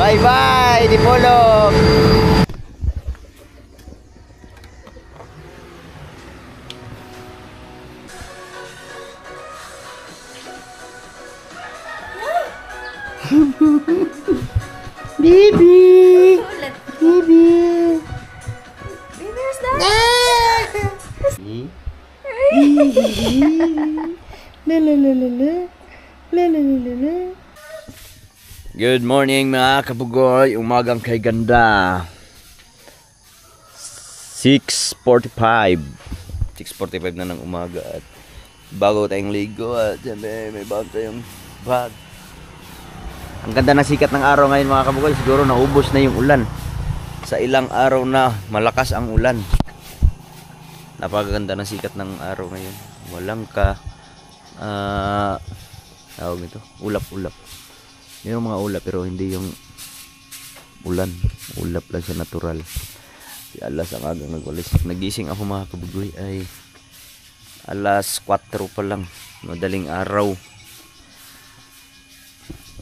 Bye-bye, Dipolog! Bibi! Bibi! There's that. Good morning mga kabugoy, umagang kay ganda. 6:45 na ng umaga at bago tayong ligo at may bago tayong bag. Ang ganda ng sikat ng araw ngayon mga kabugoy, siguro naubos na yung ulan. Sa ilang araw na malakas ang ulan. Napakaganda ng sikat ng araw ngayon. Walang tawag nito, ulap-ulap. Yung mga ulap pero hindi yung ulan. Ulap lang siya natural. Si alas ang agang nagwalis. Nagising ako mga kabugoy ay alas 4 pa lang. Madaling araw.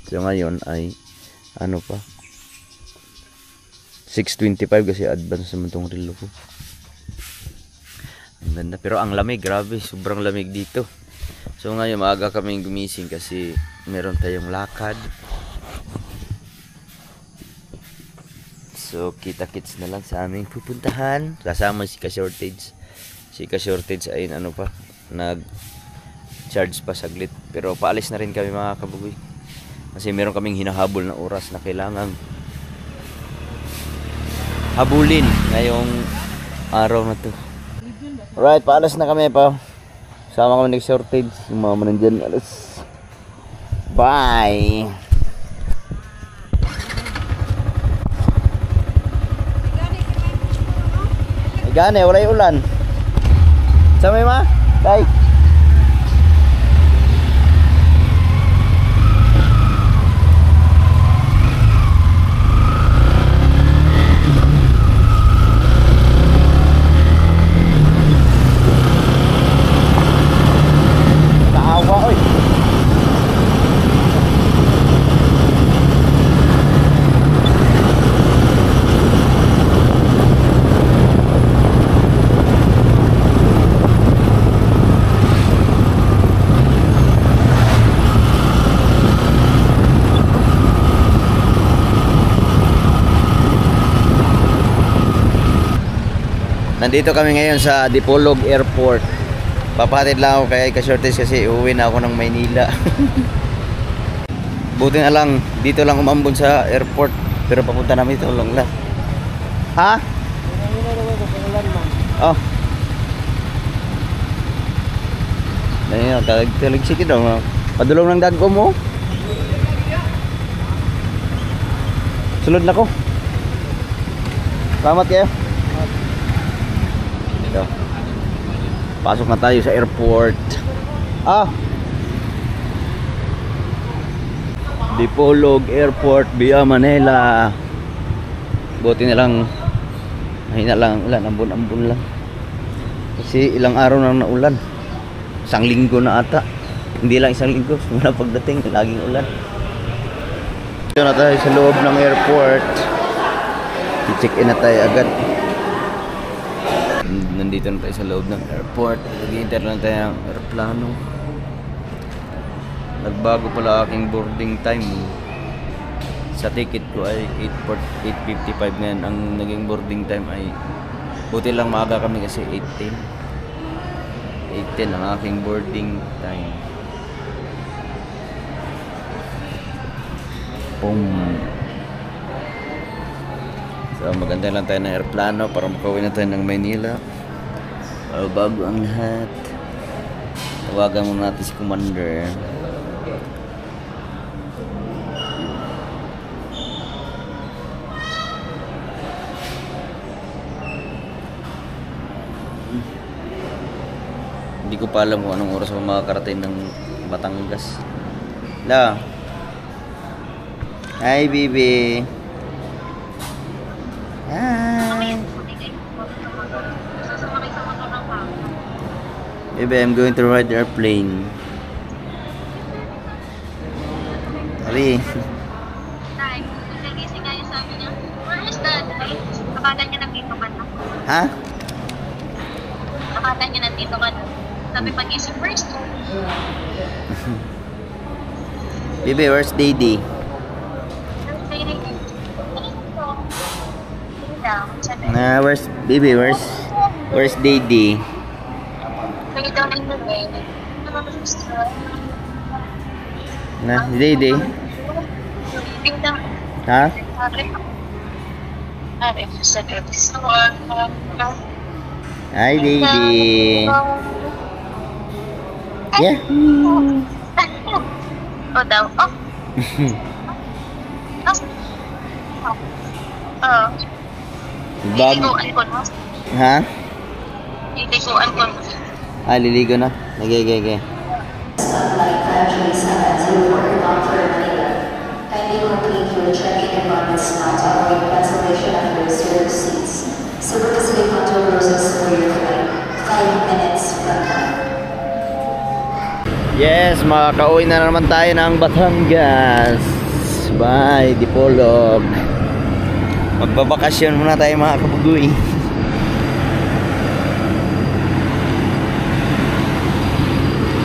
So ngayon ay ano pa? 6:25 kasi advance naman tong relo ko. Ang ganda. Pero ang lamig, grabe. Sobrang lamig dito. So ngayon maaga kaming gumising kasi meron tayong lakad. So kita-kits na lang sa aming pupuntahan. Kasama si Ka-Shortage. Si Ka-Shortage ay ano pa, nag-charge pa saglit. Pero paalis na rin kami mga kabugoy. Kasi meron kaming hinahabol na oras na kailangan habulin ngayong araw na to. Alright, paalas na kami pa. Sama kami nag-shortage. Yung mga manandyan, alas. Bye! Gane, wala yung ulan. Sama yung ma? Bye! Nandito kami ngayon sa Dipolog Airport. Papatid lang ako kay Ka-Shortage kasi uuwi na ako ng Maynila. Buti na lang dito lang umambon sa airport. Pero papunta namin ito lang lang. Ha? Oh. Ayun, talag-sige daw. Padulong ng dagko mo. Sulod na ko. Salamat kayo. Pasok na tayo sa airport. Dipolog Airport via Manila. Buti na lang mahina lang ulan, ambon-ambon lang. Kasi ilang araw na naulan. Isang linggo na ata. Hindi lang isang linggo, simula pagdating laging ulan. Dito na tayo sa loob ng airport. I-check-in na tayo agad. Nandito na tayo sa loob ng airport. Nag-enter lang tayo ng aeroplano. Nagbago pala aking boarding time. Sa ticket ko ay 8:55 ngayon. Ang naging boarding time ay buti lang maaga kami kasi 8:10 ang aking boarding time. Boom. So maganda lang tayo ng aeroplano para makauwi na tayo ng Maynila. Bago ang lahat, tawagan muna natin si Commander. Hindi ko pa alam kung anong oras ako makakarating ng Batangas. La. Hi, baby. Hi. Baby, I'm going to ride the airplane. Hurry. Nagising nga yung sabi niya, where is daddy? Akala niya nandito ka na. Ha? Akala niya nandito ka na. Sabi pag-isip, where's daddy? Bibi, where's Daddy? Where's Bibi? Where's Daddy? Na, Daddy? Ha? Hi, Daddy. Yeah. O daw. Oh. Oh. Bag. Liliguan ko na. Ha? Liliguan ko na. Ah, liligo na. Nagay. Kindly complete your check-in requirements now to avoid cancellation of your reserved seats. Super Pacific Contour Roses for your flight. 5 minutes from now. Yes, makakauwi na naman tayo ng Batangas. Bye, Dipolog. Magbabakasyon muna tayo mga kapugoy.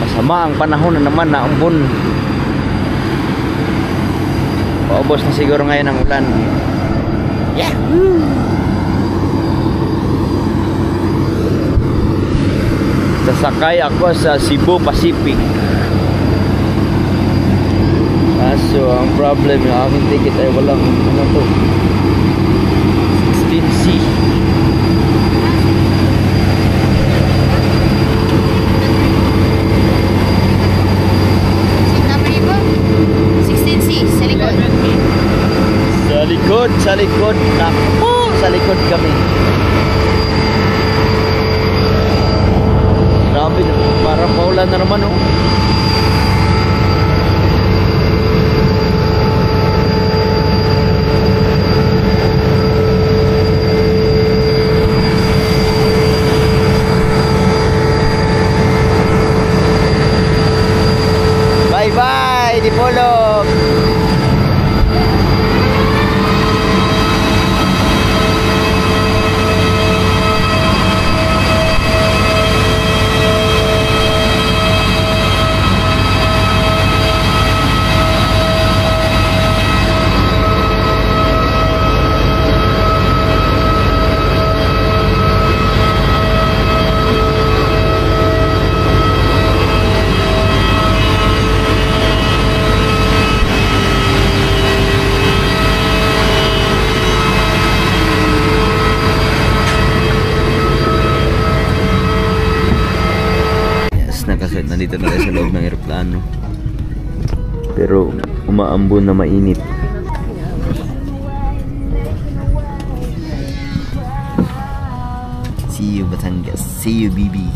Masama ang panahon na naman na umbon. Paubos na siguro ngayon ang ulan. Yeah! Sasakay ako sa Cebu Pacific. Kaso ang problem yung aking ticket ay walang ano to 16C. Sa likod. Naku, sa likod kami. Grabe, parang maulan na naman oh. Bye bye, Dipolog. Nandito na tayo sa loob ng eroplano, pero umaambon na mainit. See you Batangas, see you BB.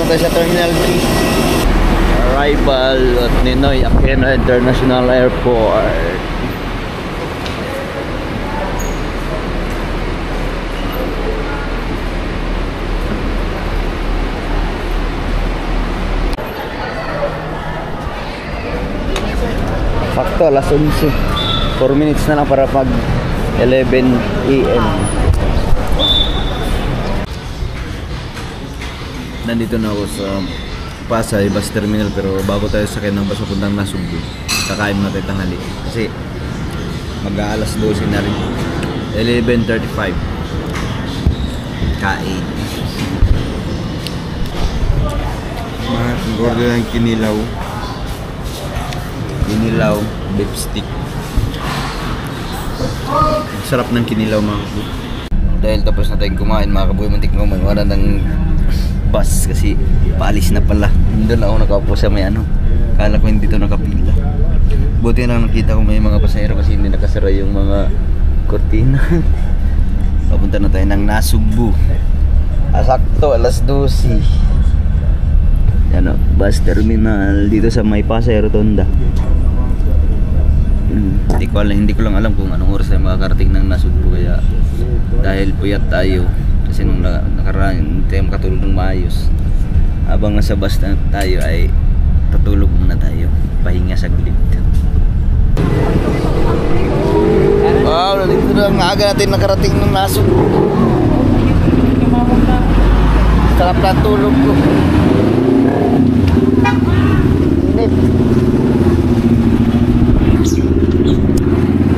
tayo sa Terminal 3. Arrival at Ninoy Aquino International Airport. Sakto, alas 11. 4 minutes na lang para pag 11 AM. Nandito na ako sa Pasay bus terminal, pero bago tayo sakay ng bus papuntang Nasugbu, kakain muna tayo tanghali kasi mag-aalas 12 na rin. 11:35 kain. Order ng kinilaw beef stick. Sarap ng kinilaw mga kabuy. Dahil tapos na tayong kumain mga kabuy, mantik na wala ng bus kasi paalis na pala. Doon ako nakaupo sa may ano, kala ko hindi to nakapila. Buti na lang nakita ko may mga pasahero kasi hindi nakasara yung mga kortina. Papunta na tayo ng Nasugbu. Sakto alas 12. Yan o, bus terminal dito sa may Pasay Rotonda. Hindi ko lang alam kung anong oras tayo makakarating ng Nasugbu, kaya dahil puyat tayo kasi nung nakaraan hindi tayo makatulog ng maayos. Habang nasa bus na tayo ay tutulog muna tayo, pahinga saglit. Wow, dito na ang aga natin nakarating ng Nasugbu. Sarap na tulog ko. Init.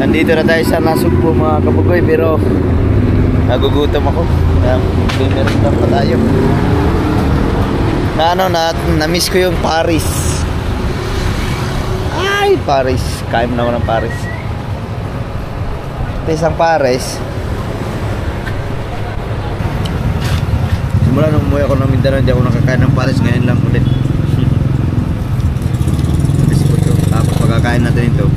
Nandito na tayo sa Nasugbu mga kabugoy, pero nagugutom ako. Dinner lang pa tayo. Na-miss ko yung Paris. Ay, Paris. Kain na ako ng Paris. Ito isang Paris. Simula nung umuwi ako ng Mindanao, hindi ako nakakain ng Paris. Ngayon lang ulit. Tapos pagkakain natin ito,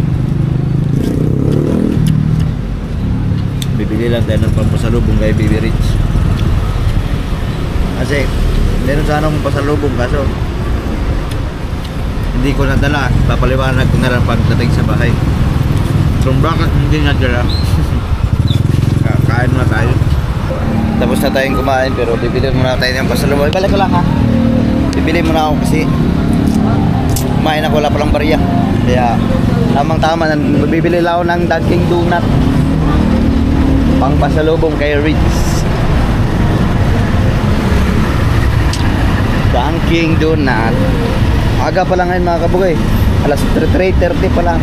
bibili lang tayo ng pampasalubong kay Bibi Rich. Kasi meron sana akong pasalubong kaso hindi ko nadala. Papaliwanag ko na lang pagdating sa bahay kung bakit hindi nadala. Kain na tayo. Tapos na tayong kumain, pero bibili muna tayo ng pasalubong. Balik ko lang ha. Bibili muna ako kasi kumain ako, wala palang barya. Kaya tamang tama, bibili lang ako ng Dunkin' Donut pang pasalubong kay Rich. Dunkin' Donut. Aga pa lang ngayon mga kabugay. Alas 3:30 pa lang.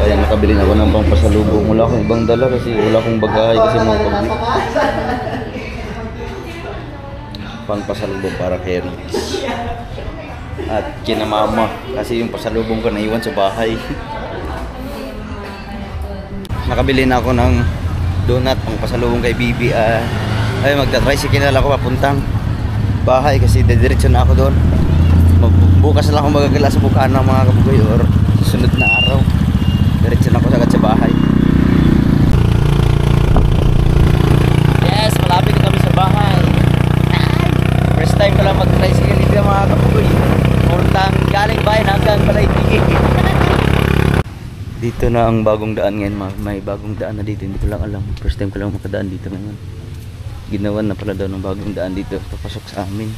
Ayan, nakabili na ako ng pang pasalubong. Wala akong ibang dala kasi wala akong bagahe kasi mga kabugay. Pang pasalubong para kay Rich at kina mama kasi yung pasalubong ko naiwan sa bahay. Nakabili na ako ng donut pang pasalubong kay Bibi. Ay, magta-tricycle na lang ako papuntang bahay kasi dediretso na ako doon. Bukas na lang ako magagala sa Bukana mga kabugoy, or sunod na araw diretso na ako agad sa bahay. Yes, malapit na kami sa bahay. First time ko lang mag-tricycle dito mga kabugoy. Puntang galing bayan hanggang Balay-Tigi. Dito na ang bagong daan ngayon. May bagong daan na dito. Hindi ko lang alam. First time ko lang makadaan dito ngayon. Ginawan na pala daw ng bagong daan dito. Papasok sa amin.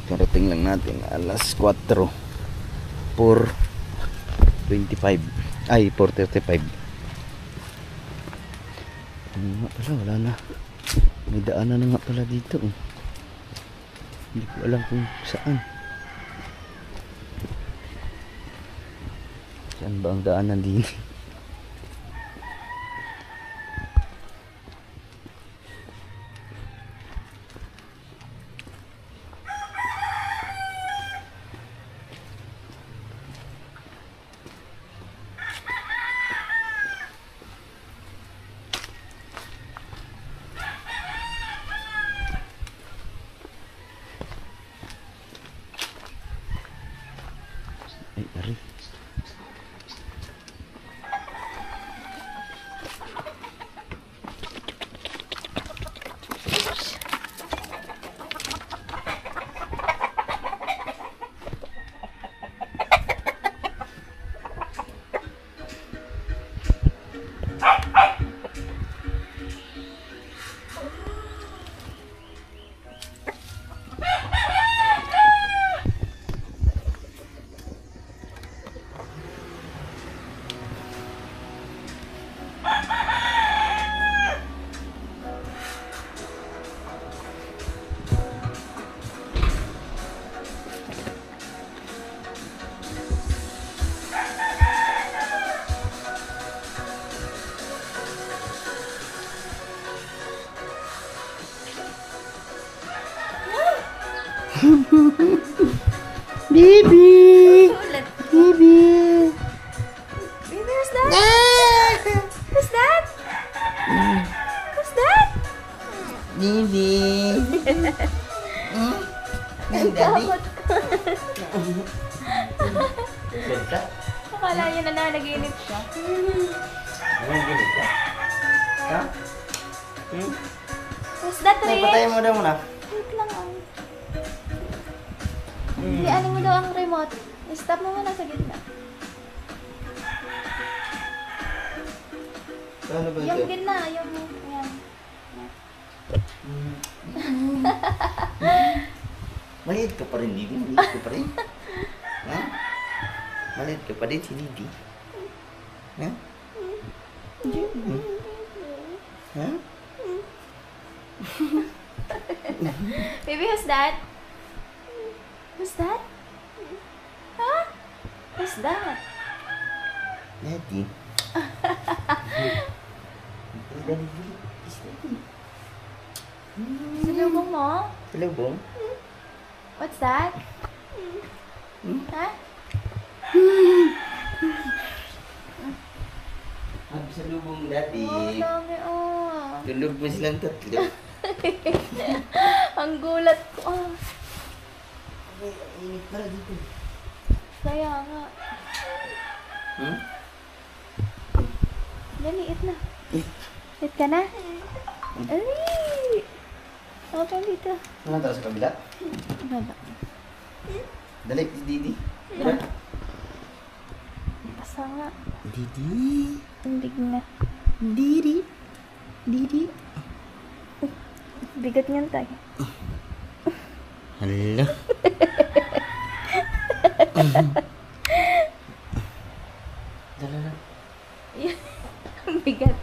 Karating lang natin alas 4. 4:25. Ay, 4:35. Ano nga pala, wala na. May daanan na nga pala dito. Hindi ko alam kung saan. Saan ba ang daanan din? Baby! Ulit. Baby! Baby, who's that? Who's that? Who's that? Baby! Ang takot ko. Ganda? Akala niya na nanaginip siya. Nanginig ka? Ha? Who's that, Ray? Patayin mo daw muna. Wait lang ang... Iyanin mo daw ang remote. Stop mo muna sa gitna. Paano ba Yung ito? gitna, yung... Ayan. Maliit ka pa rin, Didi. Maliit ka pa rin. Ha? Maliit ka pa rin si Didi. Ha? Ha? Baby, who's that? Who's that? Huh? Who's that? Daddy. Daddy. Sinubong mo? Salubong? What's that? Ha? Ang salubong, Daddy. Oh, dami oh. Tulog mo silang tatlo. Ang gulat ko ah. Ay, init pala dito. Kaya nga. Hmm? Dali, eat na. Eat ka na? Ay! Ako pa dito. Ano tayo sa kabila? Baba. Dali, si Didi. Dali. Pasa nga. Didi. Tindig na. Didi. Didi. Bigat niyan tayo. Hala. Dala. Ang bigat.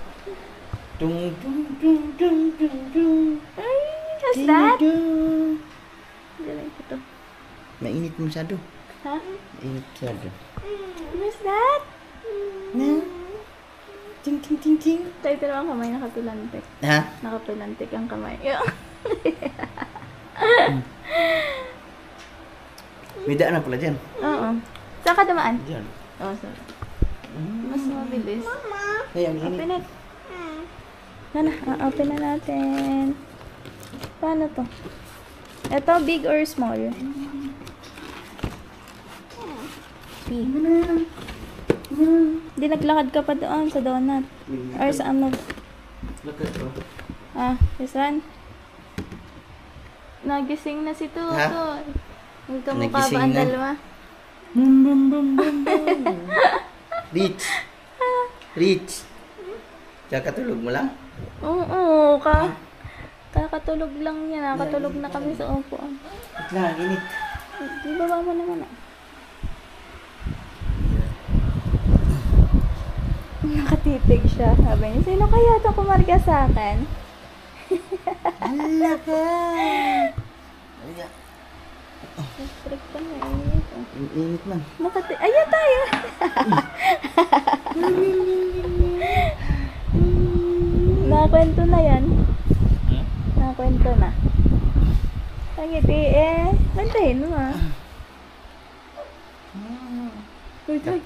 Tung tung tung tung tung tung. Ay! What's that? Dung. Galing ko to. Mainit masyado. Ha? Mainit masyado. What's that? Na? Ting ting ting ting. Tayo dalawang kamay nakapilantik. Ha? Nakapilantik ang kamay. May daan na pala dyan. Oo. Saan ka dumaan? Dyan. Oo, sorry. Mas mabilis. Ay, ang init. Open it. Nana, open na natin. Paano to? Ito, big or small? Big. Di naglakad ka pa doon sa donut. Or sa ano? Look at it. This one? Nagising na si Tutoy. Magkamukha ba Nagising ang na. dalawa? Bum bum bum bum bum. Rich. Rich. Kakatulog mo lang? Oo, kakatulog lang yan. Nakatulog na kami sa upuan. Wait lang, init. Di baba mo naman ah. Nakatitig siya. Sabi niya, sino kaya ito kumarga sa akin? Hala ka. Strict ka na eh. Init man. Ayan tayo! Nakakwento na yan. Nakakwento na. Pangiti eh. Bantahin mo ah. Uy, uy.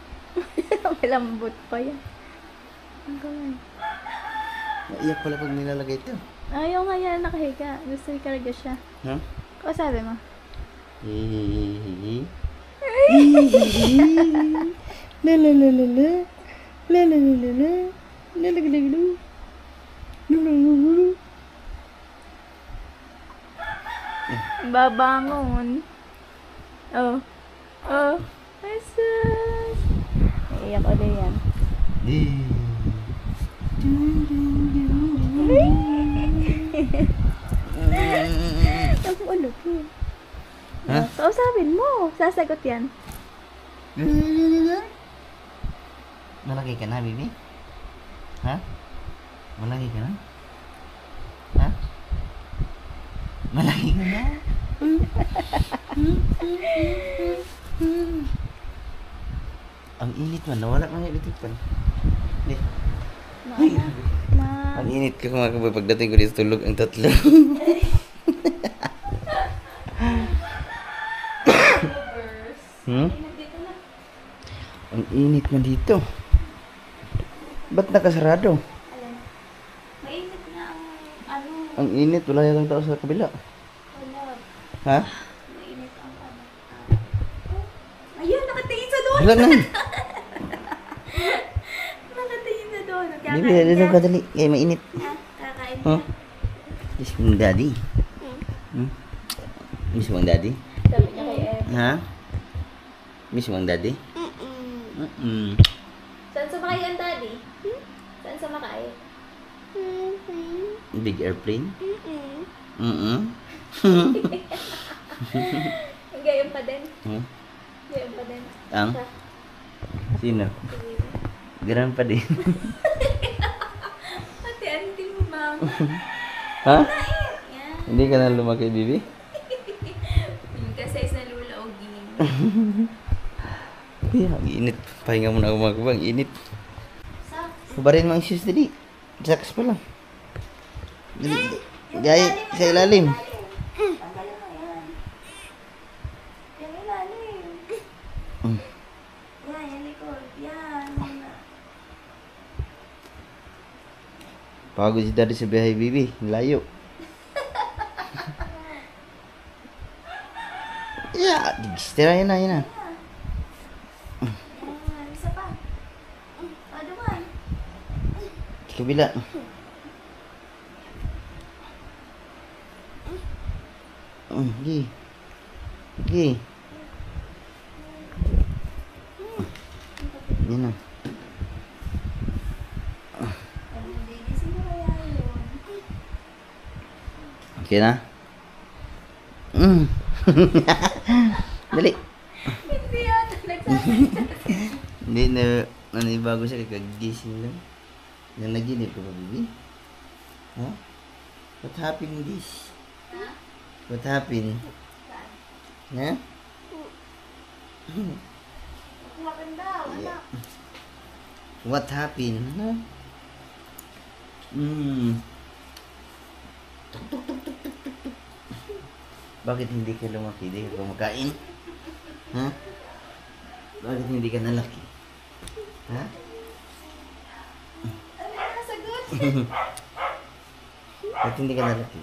May lambot pa yan. Ang kamay. Naiyak pala pag nilalagay ito. Ayaw nga yan nakahiga. Gusto ikarga siya. Ha? O sabi mo? La la la la la. La la la la la. La la la la la. La la la la la. Babangon. Oh. Oh. Jesus. Iiyak ulit yan. Ang ulo ko. Ha? Kausapin mo. Sasagot yan. Malaki ka na, Bibi? Ha? Malaki ka na? Ha? Malaki ka na? Ang init man, nawala man yung litipan. Hindi. Ang init ka mga kaboy, pagdating ko dito tulog ang tatlo. Init na dito. Ba't nakasarado? Alin? Mainit na ang ano. Ang init, wala yung tao sa kabila. Wala. Ha? Mainit ang ano. Ayun, nakatingin sa doon. Wala na. Nakatingin sa doon. Bibi, dito ka dali. Kaya mainit. Kakain Huh? Miss mong daddy. Miss mong daddy? Sabi niya kay Em. Ha? Miss mong daddy? Saan sumakay ang daddy? Saan sumakay? Big airplane? Gayon pa din. Hmm? Gayon pa din. Ang? Sino? Ganun pa din. Ate, auntie mo, ma'am. Ha? Yan. Hindi ka na lumaki, Bibi? Yung ka-size na lula o ging. Ang init. Pahinga mo na ako mga ang init. Socks. Kubarin mo ang shoes dali. Saks pa lang. Gaya sa ilalim. Tanggalin mo yan. Yung ilalim. Yan, yung likod. Yan. Pagod si daddy sa biyahe, Bibi. Layo. Yeah, tira yun na, yun na. Isa pa. Duman. Sa kabila. Gi. Gi. Yan na. Hindi gising mo kaya yun. Okay na? Dali. Hindi yan. Nagsasalita. Hindi na nanibago siya kakagising lang. Nanaginip ka ba, Bibi? Ha? What happened this? Ha? What happened? Ha? Maganda. Wala. What happened? Ha? Bakit hindi ka lumaki? Hindi ka kumakain? Ha? Bakit hindi ka nalaki? Ha? Ano na nasagot? Bakit hindi ka nalaki?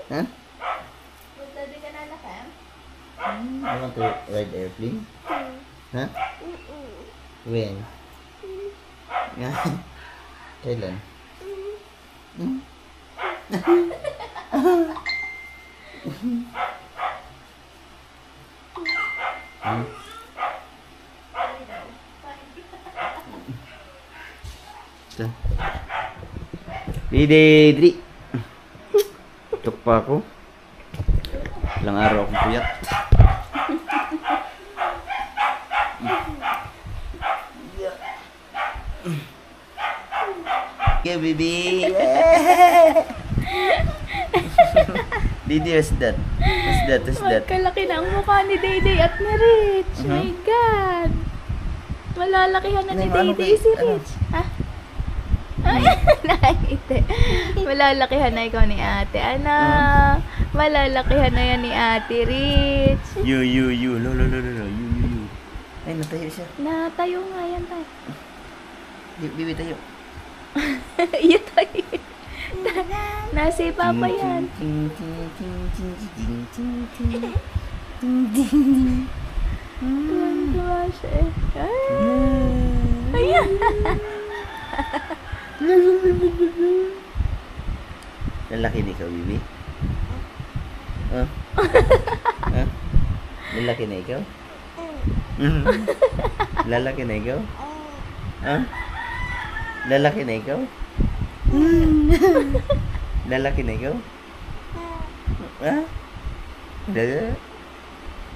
Ha? Magdadi ka na lakam? I want to ride airplane? Ha? When? Ha? Kailan? Ito. Didi. Tuk pa ako. Ilang araw akong puyat. Okay, baby. Didi, what's that? What's that? What's that? Magkalaki na ang mukha ni Dayday at ni Rich. My God. Malalakihan na ni Ano, Dayday si Rich. Ha? Ay, nakikita. Malalakihan na ikaw ni ate. Ano? Malalakihan na yan ni ate Rich. You. Lo. You. Ay, natayo siya. Natayo nga yan tayo. Bibi tayo. Iya tayo. Nasa papa yan. Tuwan-tuwa siya eh. Ayan. Lalaki na ikaw, Bibi? Huh? Huh? Lalaki na ikaw? Lalaki na ikaw? Huh? Lalaki na ikaw? Lalaki na ikaw? Ha?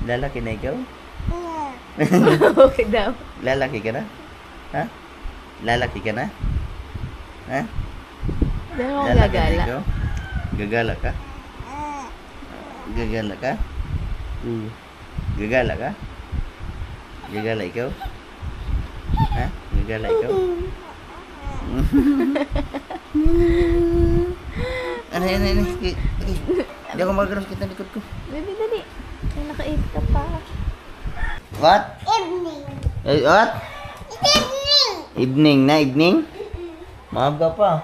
Lalaki na ikaw? Okay daw. Lalaki ka na? Ha? Lalaki ka na? Ha? Dahil ako Lalaki na gagala. ikaw? Gagala ka? Gagala ka? Gagala ka? Gagala ikaw? Ha? Gagala ikaw? Ano? Hindi ako magagalos kita ng likod ko. Baby, dali. Ay, nakaip ka pa. What? Hey, what? Evening na, evening? Maaga pa.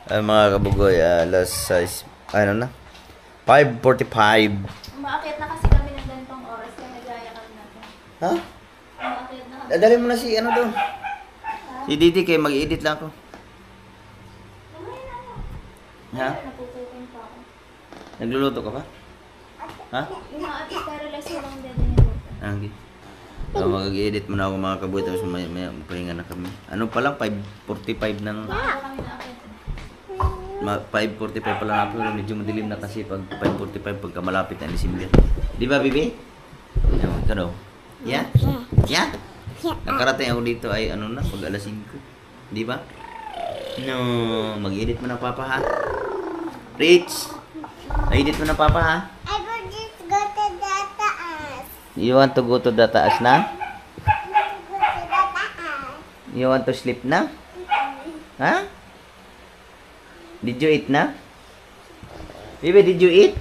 Ay, mga kabugoy, alas 6, ano na? 5:45. Umaakit na kasi kami ng ganitong oras kaya nagaya kami natin. Ha? Umaakit na kami. Dadali mo na si ano doon. Si Didi kay mag-edit lang ako. Ha? Napupukin pa ako. Nagluluto ka pa? Ha? Umaakit pero less walang dede nito. Okay. So, mag-edit muna ako mga kabugoy tapos maya pahinga na kami. Ano pa lang 5:45 ng Maaga kami naakit. 5:45 pa lang ako, pero medyo madilim na kasi pag 5:45 pagka malapit na December. Di ba, Bibi? Ewan ka daw. Yeah? Yeah? Nakarating ako dito ay ano na, pag alas 5. Di ba? No, mag-edit mo na papa ha? Rich! Mag-edit mo na papa ha? I will just go to the taas. You want to go to the taas na? Go to the taas. You want to sleep na? Ha? Did you eat na? Bibi, did you eat?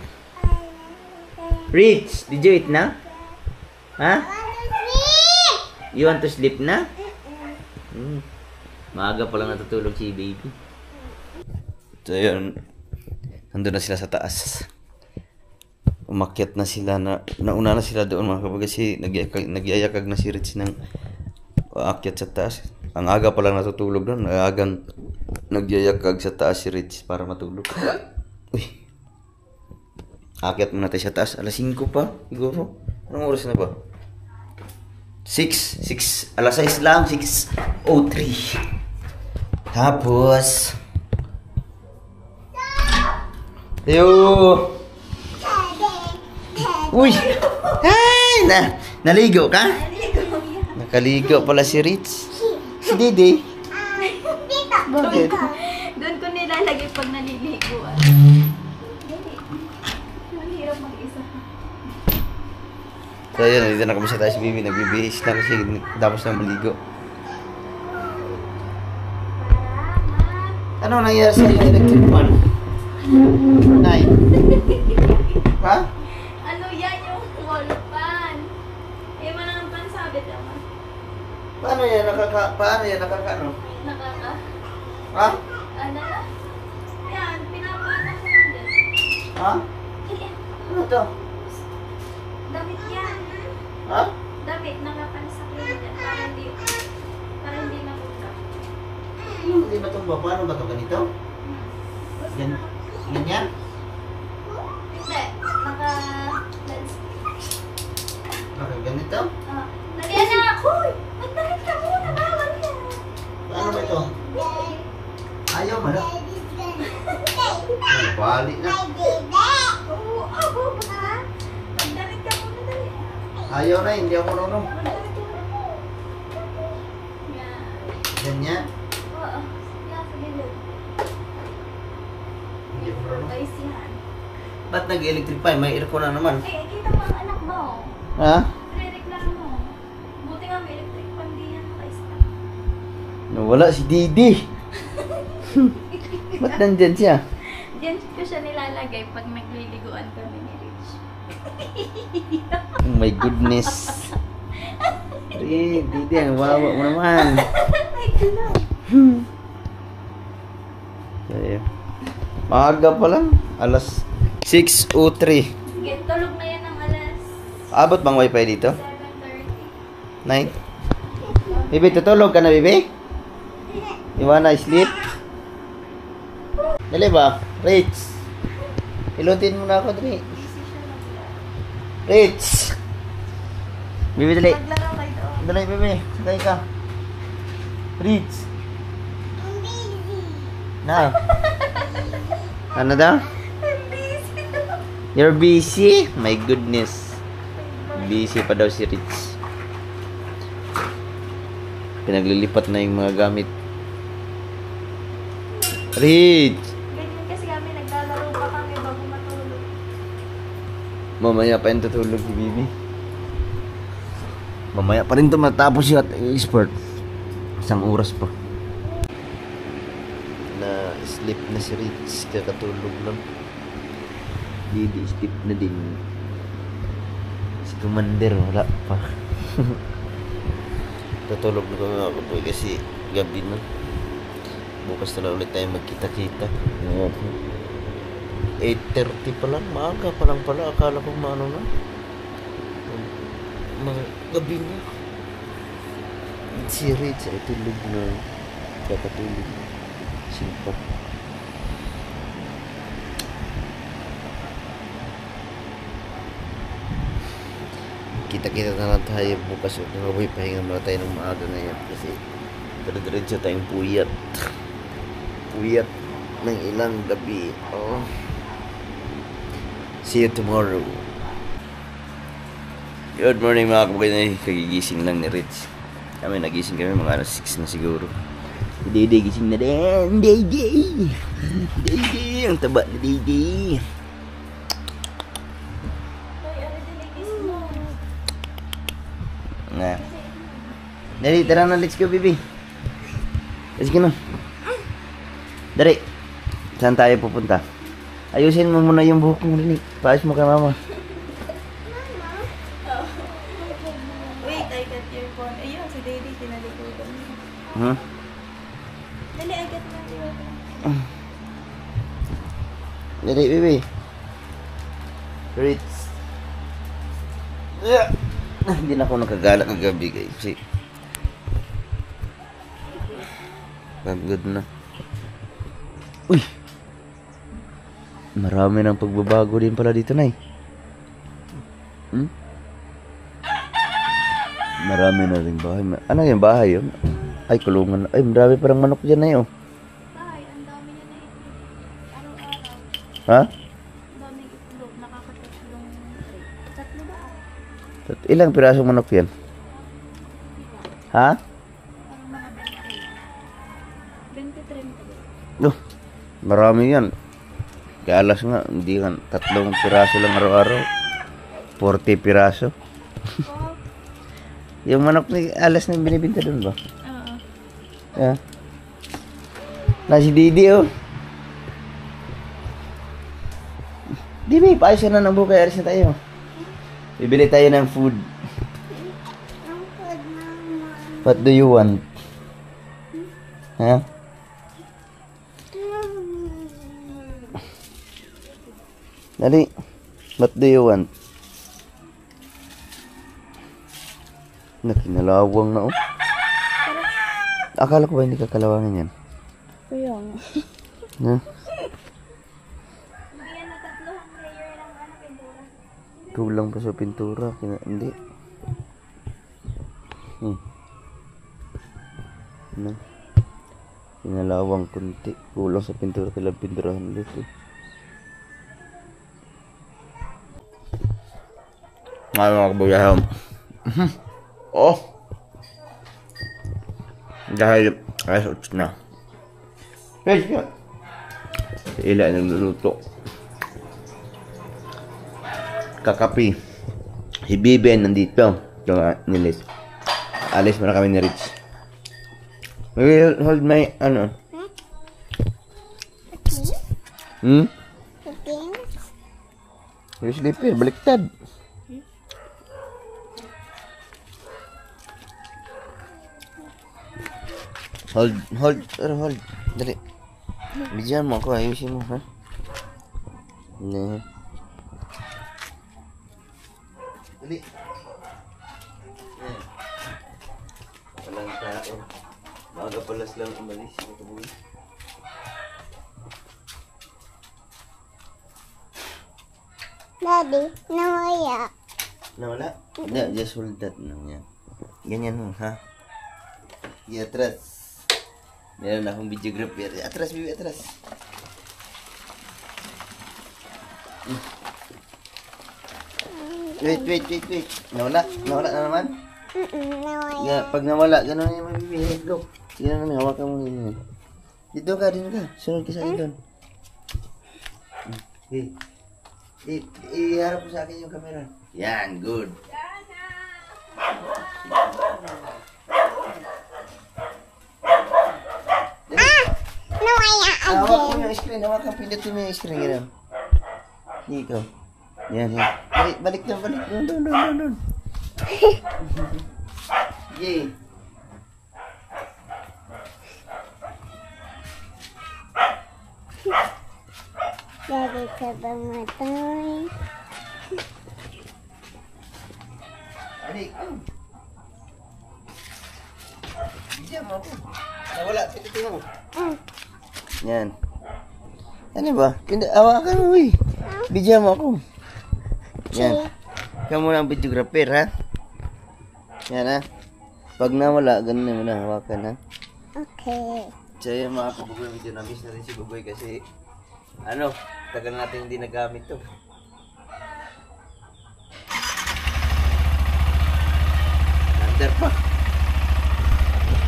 Rich, did you eat na? Ha? You want to sleep na? Maaga pa lang natutulog si baby. So yun, nandun na sila sa taas. Umakyat na sila, nauna na sila doon mga kapag kasi nagyayakag na si Rich ng aakyat sa taas. Ang aga pa lang natutulog doon, agang nagyayakag sa taas si Rich para matulog. Uy, aakyat muna tayo sa taas, alas 5 pa, siguro. Anong oras na ba? 6, alas 6 lang, 6:03. Tapos, yo! Uy! Ay! Naligo ka? Nakaligo pala si Rich. Si Didi. Bakit? Doon ko nilalagay pag naliligo. Mahirap mag-isa. So yun, nandito na kami sa taas, Bibi. Nagbibihis na kasi tapos na maligo. Ano nangyari sa iyo? Electric fan? Nay? Ha? Ano yan yung wall fan? Eh, manang pansabit naman. Paano yan nakaka-ano? Nakaka... Ha? Ano na? Yan, pinapaanak ko lang din. Ha? Ano to? Damit yan. Ha? Damit, nakapansak yan dyan. Para hindi mabuka. Hindi ba itong paano ba ito ganito? Gan ganyan? Hindi, naka-lens. Okay, ganito? Dali anak! Hoy! Magdamit ka muna! Bawal yan! Paano ba ito? Ayaw mo na? Balik na. Oo, abo ba? Magdamit ka muna dali. Ayaw na, hindi ako marunong. Magdamit ka muna. Yan. Ganyan? Oo. Yan, sa gilid. Hindi ako marunong. Guys, yan. Ba't nag-electric fan? May aircon na naman. Eh, kita mo ang anak mo. Ha? Rereklamo. Buti nga may electric fan din yan. Nawala si Didi. Ba't nandyan siya? Diyan ko siya nilalagay pag nagliliguan kami ni Rich. Oh my goodness. Didi, ang wawa mo naman. Ay, gano'n. So, yun. Maaga pa lang. Alas 6:03. Sige, tulog na yan ng alas Abot bang wifi dito? 7:30. 9? Bibi, tutulog ka na, Bibi? You wanna sleep? Dali ba? Rich. Ilutin mo na ako, dali. Rich. Bibi, dali. Maglaro kayo doon. Dali, Bibi. Sakay ka. Rich. Na. Ano daw? I'm busy daw. You're busy? My goodness. Busy pa daw si Rich. Pinaglilipat na yung mga gamit. Rich! Ganyan kasi kami, naglalaro pa kami bago matulog. Mamaya pa yung tutulog si Bibi. Mamaya pa rin ito matapos yung expert. Isang oras pa. Na sleep na si Rich. Kakatulog lang. Bibi sleep na din. Si Commander wala pa. Tutulog na kami mga kaboy kasi gabi na. Bukas na lang ulit tayo magkita-kita. 8:30 pa lang, maaga pa lang pala. Akala ko maano na. Mga gabi na. Si Rich ay tulog na. Kakatulog. Simpa. Kita-kita na lang tayo bukas. Nakaboy, pahinga muna tayo ng maaga ngayon. Kasi dire-diretso tayong puyat. Puyat ng ilang gabi. Oh. See you tomorrow. Good morning mga kabayan. Kagigising lang ni Rich. Kami nagising kami mga 6 na siguro. Si Dede gising na din. Dede! Dede! Ang taba na Dede. Na. Dari, tara na, let's go, baby. Let's go na. Dari, saan tayo pupunta? Ayusin mo muna yung buhok mo, Lili. Paayos mo kay mama. Wait, I got your phone. Ayun, si Daddy, tinalikutan niya. Hmm? Dali, I got my phone. Dari, baby. Rich. Yeah. Hindi na ako nakagala kagabi, guys. Kasi pagod na. Uy! Marami ng pagbabago din pala dito, Nay. Marami na rin bahay. Ano yung bahay yun? Ay, kulungan. Ay, marami parang manok dyan, Nay, oh. Ay, ang dami niya na itlog. Araw-araw. Ha? Ang dami itlog. Nakakatatlong 3. 3 ba? Ilang pirasong manok yan? Ha? Parang mga 20. 23. Oh, marami yan. Kalas nga, hindi nga. 3 piraso lang araw-araw. 40 piraso. Yung manok ni alas na binibinta doon ba? Oo. Yeah. Nasi Didi, oh. Didi, paayos na ng buka. Aris na tayo. Bibili tayo ng food. Ang food, Mama. What do you want? Ha? Dali. What do you want? Nakinalawang na, oh. Akala ko ba hindi kakalawangan yan? Kaya nga. Ha? Bigyan na 3 layer ng pintura. Kulang pa sa pintura. Hindi. Ano? Pinalawang kunti. Kulang sa pintura. Kailang pinturahan ulit, eh. Mga kabayan. Oh! Dahil alas 8 na. Yes, yeah. Si Ila nagluluto. Kakapi. Si Biben nandito. Yung nilis. Alis mo na kami ni Rich. Will you hold my, ano? Hmm? Cooking? Yung slipper, baliktad. Hold. Dali. Bigyan mo ako, ayusin mo, ha? Dali. Walang tao. Maaga palas lang umalis. Daddy, nawaya. Nawala? No, just hold that lang yan. Ganyan mo, ha? Atras. Meron akong videographer. Atras, bibi, atras. Wait. Nawala na naman? Nawaya. Yeah, pag nawala, gano'n yung mabibi. Go. Yan naman, hawakan mo yun. Dito ka. Sunod ka sa akin doon. Iharap mo sa akin yung camera. Yan, good. Nawaya Hawak mo again. yung screen. Pindutin mo yung screen. Gano'n. Dito. Yan. Balik doon. Doon. Yay. Daddy ka ba matay? Adik. Bigyan mo ako. Nawala, tingnan mo. Yan. Ano ba? Awakan mo eh. Bigyan mo ako. Yan. Ikaw muna ang videographer ha. Yan ha. Pag nawala, ganun mo na hawakan ha. Okay. So yun mga kabugoy, medyo na-miss na rin si Bugoy kasi ano, tagal natin hindi nagamit to. Naandar pa.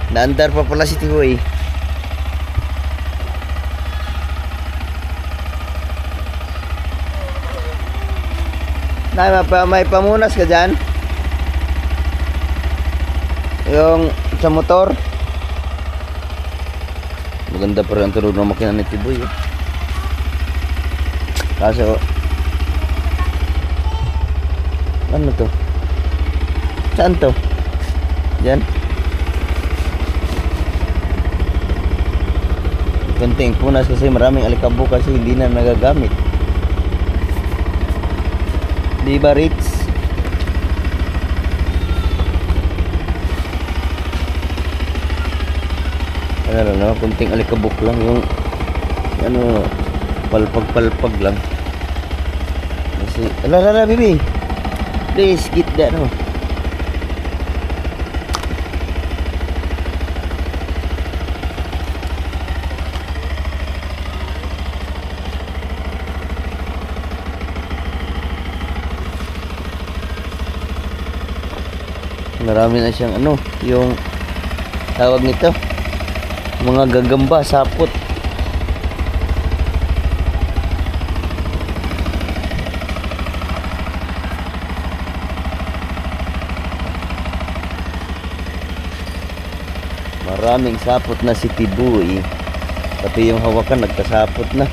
Naandar pa pala si Tihoy. May pamunas ka dyan? Yung sa motor? Maganda pa rin ang tulog ng makina ni Tiboy. Kaso, ano to? Saan to? Diyan? Konting punas kasi maraming alikabok kasi hindi na nagagamit. Di ba, Ritz? Ano, kunting alikabok lang yung ano, palpag lang kasi ala baby, please get that no. Marami na siyang ano, yung tawag nito, mga gagamba, sapot. Maraming sapot na si Tiboy. Pati yung hawakan nagkasapot na.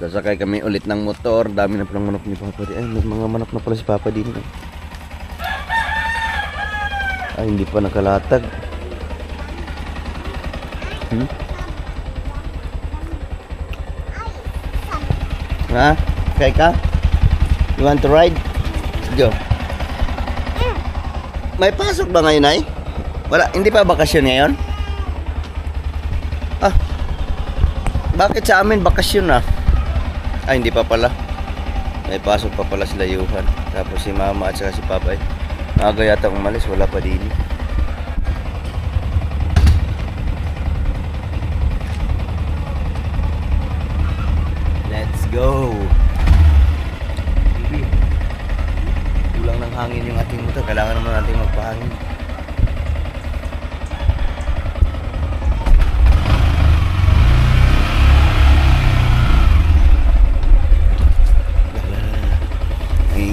Sasakay kami ulit ng motor. Dami na palang manok ni Papa. Ay, may mga manok na pala si Papa din. Ay, hindi pa nakalatag. Ha? Kay ka? You want to ride? Go. May pasok ba ngayon ay? Wala, hindi pa bakasyon ngayon? Ah, bakit sa amin bakasyon na? Ay, hindi pa pala. May pasok pa pala sila Yuhan. Tapos si Mama at saka si Papa. Aga yata umalis, wala pa din. Let's go. Bibi, kulang ng hangin yung ating motor. Kailangan naman natin magpahangin.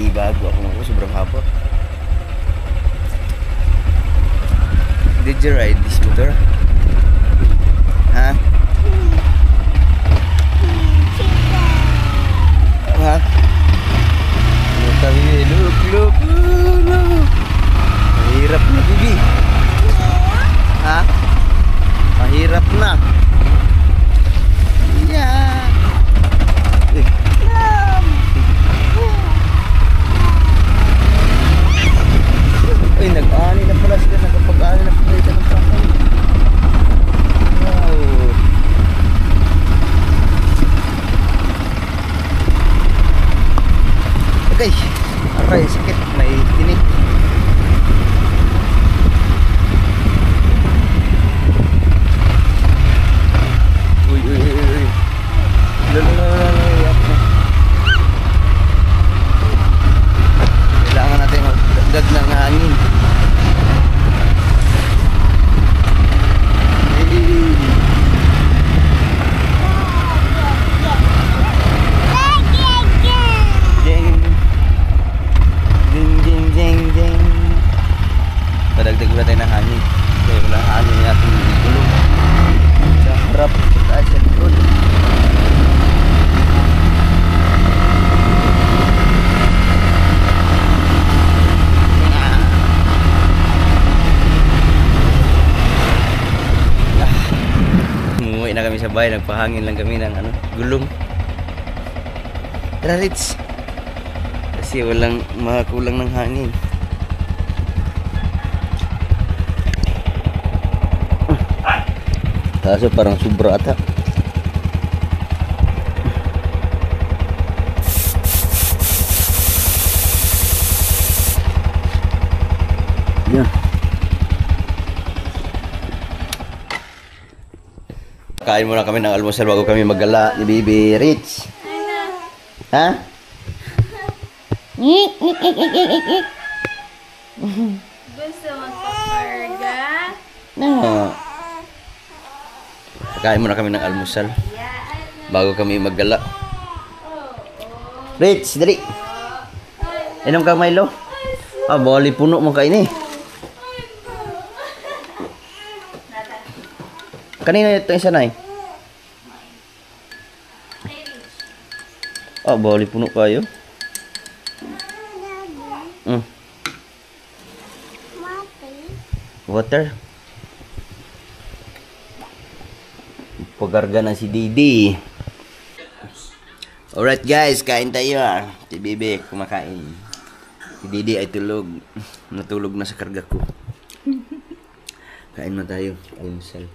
Bago ako mga sobrang haba. Did you ride this motor? Ha? Ha? Look. Mahirap na, Bibi. Ha? Mahirap na. Yeah. Ay, nag-ani na pala sila. Nagpag-ani na pala sila ng pakay. Wow. Okay. Aray. sakit, may tinik. Uy, uy, uy, uy. Kailangan natin magdagdag ng hangin. Jeng. Ding, ding, ding, ding. Padagdag ulit tayo ng hangin. Kaya walang hangin yung ating gulong. Sa harap, sa taas, sa likod. Umuwi na kami sa bahay, nagpahangin lang kami ng gulong. Tara, Ritz. Kasi walang makakulang ng hangin. Kaso parang sobra ata. Yan. Kain muna kami ng almusal bago kami maggala ni Bibi Rich. Ha? Gusto magpakarga? No. Kain muna kami ng almusal bago kami maggala. Rich, dali. Inom ka Milo. Ah, bali puno mo kain eh. Kanina ito isa na eh. Ah, bali puno kayo. Water. Pagarga na si Didi. Alright guys, kain tayo ah. Si Bibi kumakain. Si Didi ay tulog. Natulog na sa karga ko. Kain na tayo. Almusal.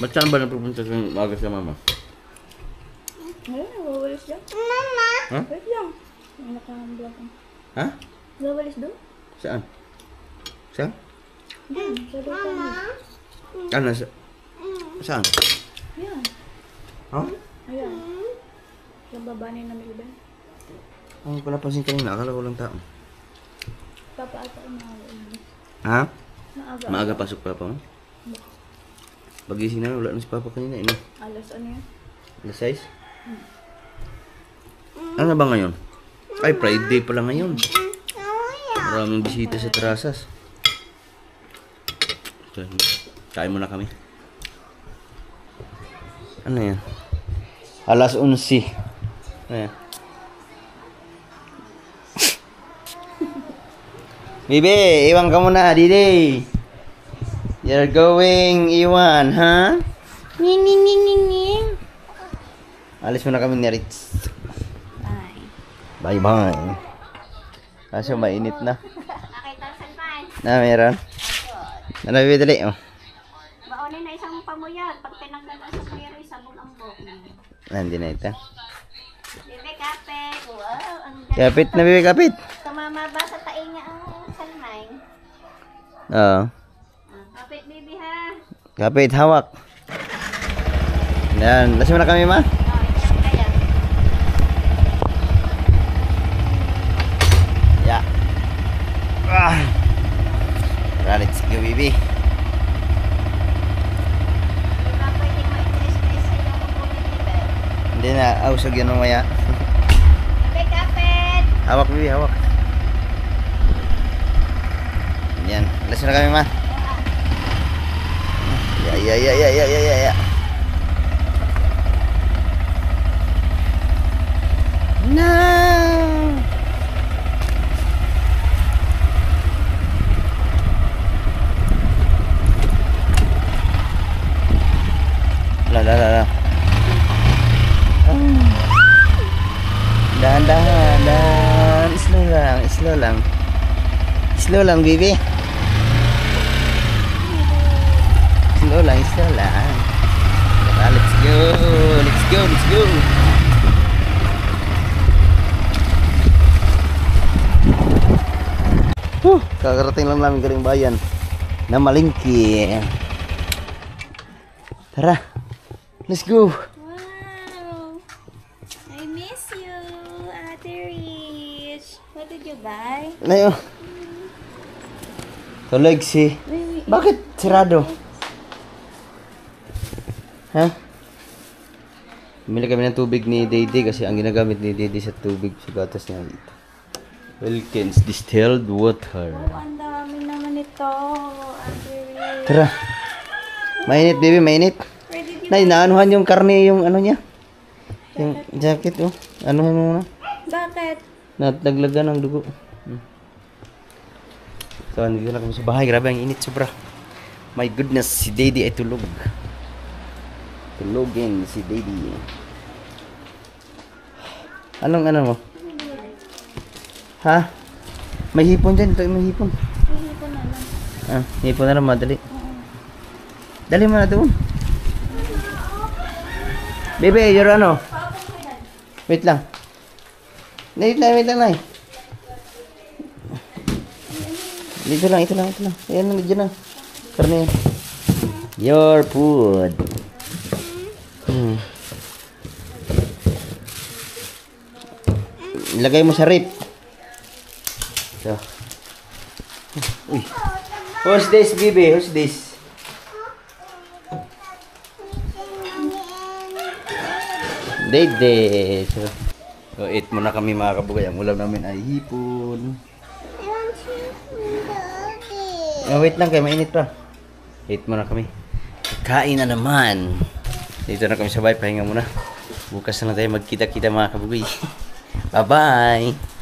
Ba't saan ba napupunta sa aga sa mama? Ayun, nawawalis lang. Ha? Wait lang. Naka-vlog. Ha? Nawawalis doon? Saan? Saan? Doon, sa doon. Ano? Saan? Ayan. Ha? Ayan. Sa baba ni na Melben. Ang palapansin kanina, akala ko lang tao. Papa ata ang maaga. Ha? Maaga. Maaga pasok papa mo? Pagising na, wala na si papa kanina. Ino? Alas ano yan? Alas 6? Ano na ba ngayon? Ay, Friday pala ngayon. Maraming bisita sa terasas. So, kain muna kami. Ano yan? Alas 11. Ano yan? Bibi, iwan ka muna, Didi. You're going, iwan, ha? Ning. Alis muna kami ni Ritz. Bye. Bye-bye. Kaso mainit na. Nakita sa pan. Na, meron? Ano, Bibi, dali, oh. Baonin na isang pamuyat. Pag pinagdagan sa mayroon, sabong ambok. Hindi na ito. Bebe, kapit. Wow, ang ganda. Kapit na, Bibi, kapit. Tumama ba sa taing niya ang salmay? Oo. Kapit, baby, ha? Kapit, hawak. Yan, lasing muna kami, ma. Isang kaya. Yeah. Let's go, Bibi. Di ba pwedeng ma-stress sa iyong kukunin, bebe? Hindi na, ausag yun mamaya. Bebe, kapit. Hawak, Bibi, hawak. Yan, lasing na kami, ma. Ya. No. La. Dahan. Slow lang, Bibi. Slow lang. Tara, let's go. Let's go, let's go. Kakarating lang namin galing bayan na Malingki. Tara, let's go. Wow! I miss you, Ate Rich. What did you buy? Layo. Tulig si. Bakit sirado? Ha? Bumili kami ng tubig ni Dede kasi ang ginagamit ni Dede sa tubig sa gatas niya dito. Wilkins distilled water. Oh, ang dami naman ito, Ate Rich. Tara. Mainit, baby, mainit. Where did you... Nay, naanuhan yung karne, yung ano niya. Yung jacket, oh. Anuhan mo na. Bakit? Naglagan ng dugo. So, nandito na kami sa bahay. Grabe, ang init sobra. My goodness, si Daddy ay tulog. Tulogin si Daddy. Anong ano mo? Ha? May hipon dyan. Ito may hipon. Hihipon na lang. Ah, hipon na lang, madali. Dali mo na doon. Bebe, you're ano? Wait lang. Wait lang, Nay. Dito lang, ito lang. Ayan, nandiyan na. Karne yan. Your food. Ilagay mo sa rip. So. Uy. Who's this, baby? Who's this? Dede. So, eat muna kami mga kabugay. Ang ulam namin ay hipon. Wait lang kayo, mainit pa. Eat muna kami. Kain na naman. Dito na kami sa bahay, pahinga muna. Bukas na tayo magkita-kita mga kabugay. Bye-bye.